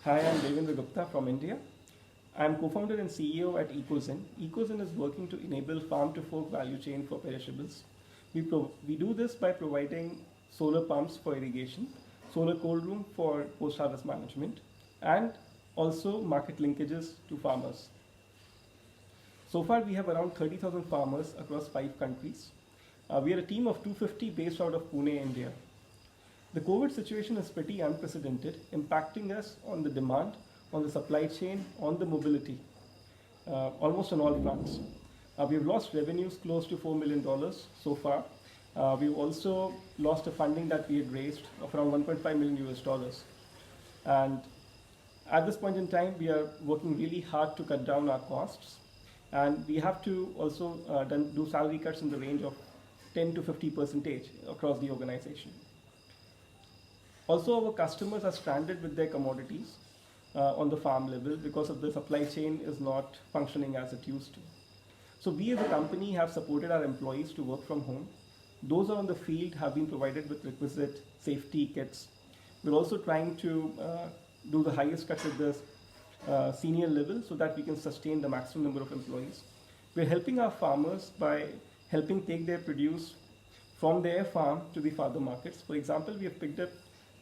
Hi, I'm Devendra Gupta from India. I'm co-founder and CEO at EcoZen. EcoZen is working to enable farm-to-fork value chain for perishables. We do this by providing solar pumps for irrigation, solar cold room for post-harvest management, and also market linkages to farmers. So far, we have around 30,000 farmers across 5 countries. We are a team of 250 based out of Pune, India. The COVID situation is pretty unprecedented, impacting us on the demand, on the supply chain, on the mobility, almost on all fronts. We've lost revenues close to $4 million so far. We've also lost a funding that we had raised of around 1.5 million US dollars. And at this point in time, we are working really hard to cut down our costs. And we have to also do salary cuts in the range of 10 to 50% across the organization. Also, our customers are stranded with their commodities on the farm level because of the supply chain is not functioning as it used to. So we as a company have supported our employees to work from home. Those on the field have been provided with requisite safety kits. We're also trying to do the highest cuts at the senior level so that we can sustain the maximum number of employees. We're helping our farmers by helping take their produce from their farm to the farther markets. For example, we have picked up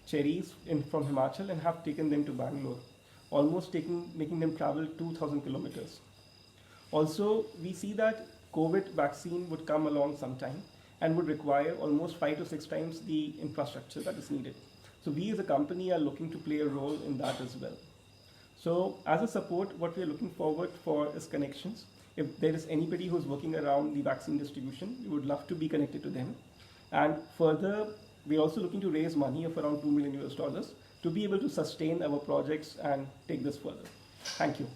cherries from Himachal and have taken them to Bangalore, almost making them travel 2,000 kilometers. Also, we see that COVID vaccine would come along sometime and would require almost 5 to 6 times the infrastructure that is needed. So we as a company are looking to play a role in that as well. So as a support, what we are looking forward for is connections. If there is anybody who's working around the vaccine distribution, we would love to be connected to them. And further, we're also looking to raise money of around $2 million US to be able to sustain our projects and take this further. Thank you.